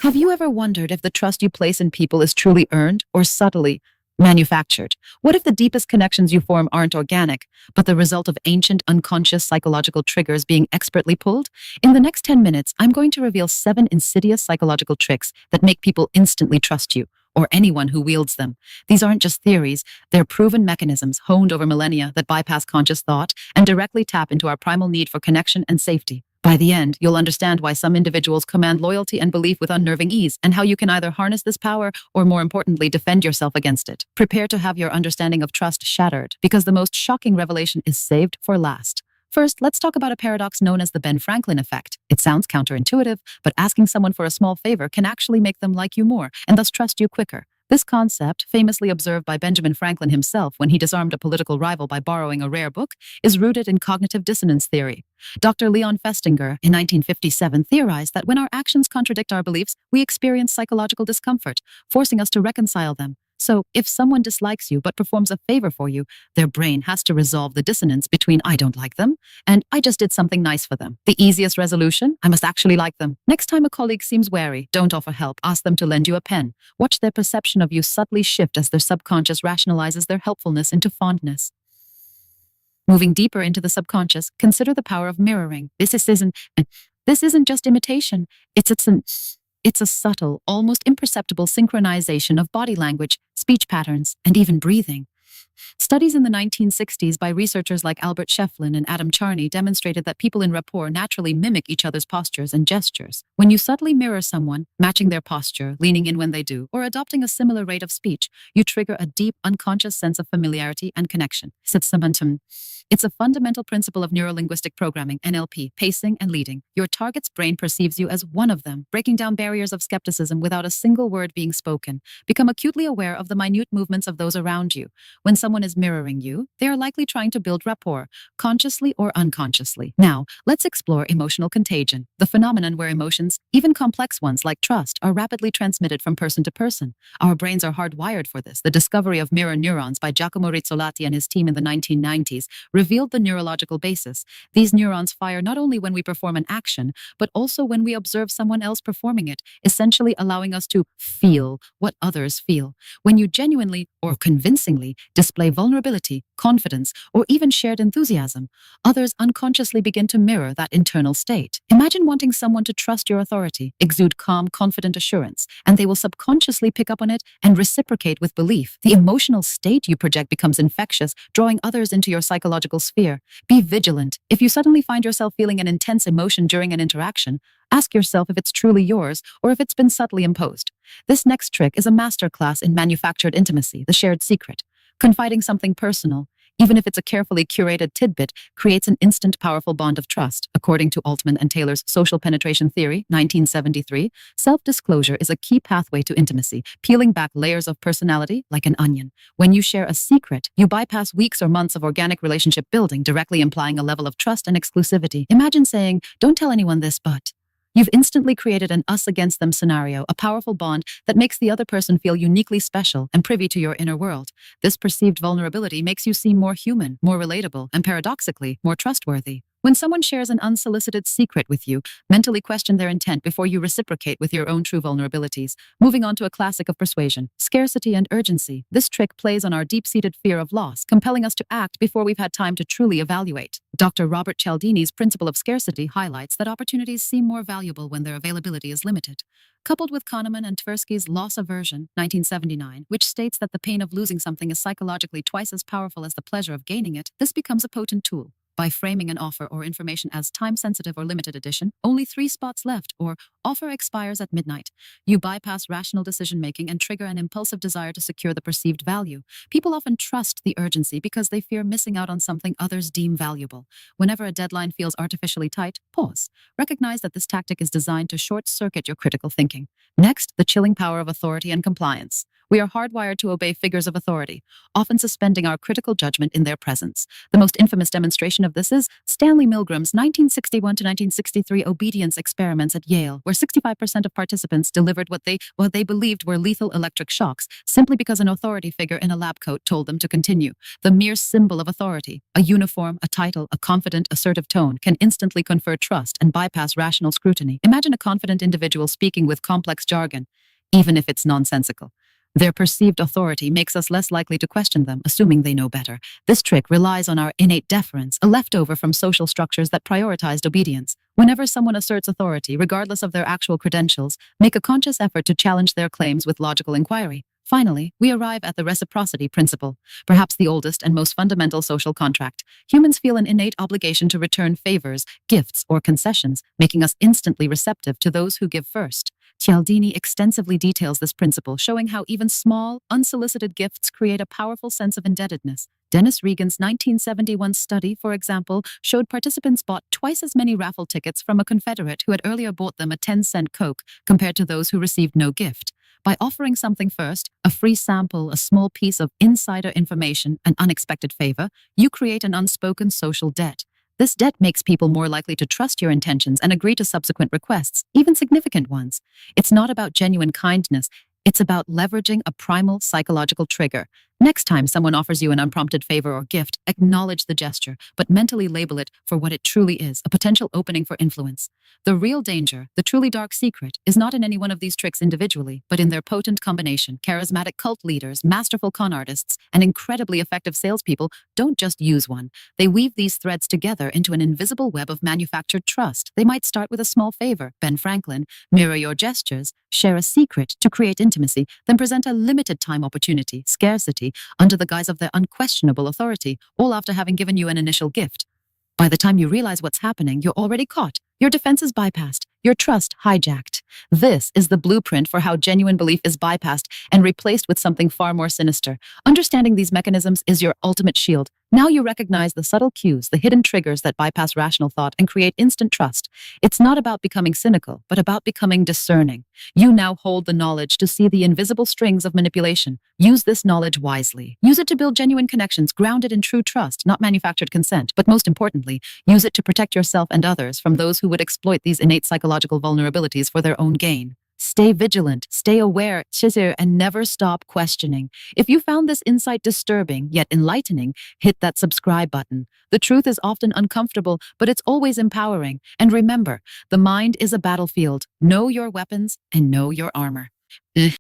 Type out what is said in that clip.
Have you ever wondered if the trust you place in people is truly earned or subtly manufactured? What if the deepest connections you form aren't organic, but the result of ancient, unconscious psychological triggers being expertly pulled? In the next 10 minutes, I'm going to reveal 7 insidious psychological tricks that make people instantly trust you, or anyone who wields them. These aren't just theories, they're proven mechanisms honed over millennia that bypass conscious thought and directly tap into our primal need for connection and safety. By the end, you'll understand why some individuals command loyalty and belief with unnerving ease, and how you can either harness this power or, more importantly, defend yourself against it. Prepare to have your understanding of trust shattered, because the most shocking revelation is saved for last. First, let's talk about a paradox known as the Ben Franklin effect. It sounds counterintuitive, but asking someone for a small favor can actually make them like you more, and thus trust you quicker. This concept, famously observed by Benjamin Franklin himself when he disarmed a political rival by borrowing a rare book, is rooted in cognitive dissonance theory. Dr. Leon Festinger, in 1957, theorized that when our actions contradict our beliefs, we experience psychological discomfort, forcing us to reconcile them. So, if someone dislikes you but performs a favor for you, their brain has to resolve the dissonance between "I don't like them" and "I just did something nice for them." The easiest resolution? I must actually like them. Next time a colleague seems wary, don't offer help. Ask them to lend you a pen. Watch their perception of you subtly shift as their subconscious rationalizes their helpfulness into fondness. Moving deeper into the subconscious, consider the power of mirroring. This isn't just imitation. It's a subtle, almost imperceptible synchronization of body language, speech patterns, and even breathing. Studies in the 1960s by researchers like Albert Shefflin and Adam Charney demonstrated that people in rapport naturally mimic each other's postures and gestures. When you subtly mirror someone, matching their posture, leaning in when they do, or adopting a similar rate of speech, you trigger a deep, unconscious sense of familiarity and connection. It's a fundamental principle of neurolinguistic programming, NLP, pacing and leading. Your target's brain perceives you as one of them, breaking down barriers of skepticism without a single word being spoken. Become acutely aware of the minute movements of those around you. When someone is mirroring you, they are likely trying to build rapport, consciously or unconsciously. Now, let's explore emotional contagion, the phenomenon where emotions, even complex ones like trust, are rapidly transmitted from person to person. Our brains are hardwired for this. The discovery of mirror neurons by Giacomo Rizzolatti and his team in the 1990s revealed the neurological basis. These neurons fire not only when we perform an action, but also when we observe someone else performing it, essentially allowing us to feel what others feel. When you genuinely or convincingly display vulnerability, confidence, or even shared enthusiasm, others unconsciously begin to mirror that internal state. Imagine wanting someone to trust your authority, exude calm, confident assurance, and they will subconsciously pick up on it and reciprocate with belief. The emotional state you project becomes infectious, drawing others into your psychological sphere. Be vigilant. If you suddenly find yourself feeling an intense emotion during an interaction, ask yourself if it's truly yours or if it's been subtly imposed. This next trick is a masterclass in manufactured intimacy, the shared secret. Confiding something personal, even if it's a carefully curated tidbit, creates an instant powerful bond of trust. According to Altman and Taylor's social penetration theory, 1973, self-disclosure is a key pathway to intimacy, peeling back layers of personality like an onion. When you share a secret, you bypass weeks or months of organic relationship building, directly implying a level of trust and exclusivity. Imagine saying, "Don't tell anyone this, but..." You've instantly created an us against them scenario, a powerful bond that makes the other person feel uniquely special and privy to your inner world. This perceived vulnerability makes you seem more human, more relatable, and paradoxically, more trustworthy. When someone shares an unsolicited secret with you, mentally question their intent before you reciprocate with your own true vulnerabilities. Moving on to a classic of persuasion, scarcity and urgency. This trick plays on our deep-seated fear of loss, compelling us to act before we've had time to truly evaluate. Dr. Robert Cialdini's principle of scarcity highlights that opportunities seem more valuable when their availability is limited. Coupled with Kahneman and Tversky's loss aversion, 1979, which states that the pain of losing something is psychologically twice as powerful as the pleasure of gaining it, this becomes a potent tool. By framing an offer or information as time-sensitive or limited edition, only 3 spots left, or offer expires at midnight, you bypass rational decision-making and trigger an impulsive desire to secure the perceived value. People often trust the urgency because they fear missing out on something others deem valuable. Whenever a deadline feels artificially tight, pause. Recognize that this tactic is designed to short-circuit your critical thinking. Next, the chilling power of authority and compliance. We are hardwired to obey figures of authority, often suspending our critical judgment in their presence. The most infamous demonstration of this is Stanley Milgram's 1961 to 1963 obedience experiments at Yale, where 65% of participants delivered what they believed were lethal electric shocks simply because an authority figure in a lab coat told them to continue. The mere symbol of authority, a uniform, a title, a confident, assertive tone, can instantly confer trust and bypass rational scrutiny. Imagine a confident individual speaking with complex jargon, even if it's nonsensical. Their perceived authority makes us less likely to question them, assuming they know better. This trick relies on our innate deference, a leftover from social structures that prioritized obedience. Whenever someone asserts authority, regardless of their actual credentials, make a conscious effort to challenge their claims with logical inquiry. Finally, we arrive at the reciprocity principle, perhaps the oldest and most fundamental social contract. Humans feel an innate obligation to return favors, gifts, or concessions, making us instantly receptive to those who give first. Cialdini extensively details this principle, showing how even small, unsolicited gifts create a powerful sense of indebtedness. Dennis Regan's 1971 study, for example, showed participants bought twice as many raffle tickets from a Confederate who had earlier bought them a 10-cent Coke compared to those who received no gift. By offering something first, a free sample, a small piece of insider information, an unexpected favor, you create an unspoken social debt. This debt makes people more likely to trust your intentions and agree to subsequent requests, even significant ones. It's not about genuine kindness. It's about leveraging a primal psychological trigger. Next time someone offers you an unprompted favor or gift, acknowledge the gesture, but mentally label it for what it truly is, a potential opening for influence. The real danger, the truly dark secret, is not in any one of these tricks individually, but in their potent combination. Charismatic cult leaders, masterful con artists, and incredibly effective salespeople don't just use one. They weave these threads together into an invisible web of manufactured trust. They might start with a small favor, Ben Franklin, mirror your gestures, share a secret to create intimacy, then present a limited time opportunity, scarcity, under the guise of their unquestionable authority, all after having given you an initial gift. By the time you realize what's happening, you're already caught. Your defenses bypassed, your trust hijacked. This is the blueprint for how genuine belief is bypassed and replaced with something far more sinister. Understanding these mechanisms is your ultimate shield. Now you recognize the subtle cues, the hidden triggers that bypass rational thought and create instant trust. It's not about becoming cynical, but about becoming discerning. You now hold the knowledge to see the invisible strings of manipulation. Use this knowledge wisely. Use it to build genuine connections grounded in true trust, not manufactured consent. But most importantly, use it to protect yourself and others from those who would exploit these innate psychological vulnerabilities for their own gain. Stay vigilant, stay aware, and never stop questioning. If you found this insight disturbing yet enlightening, hit that subscribe button. The truth is often uncomfortable, but it's always empowering. And remember, the mind is a battlefield. Know your weapons and know your armor.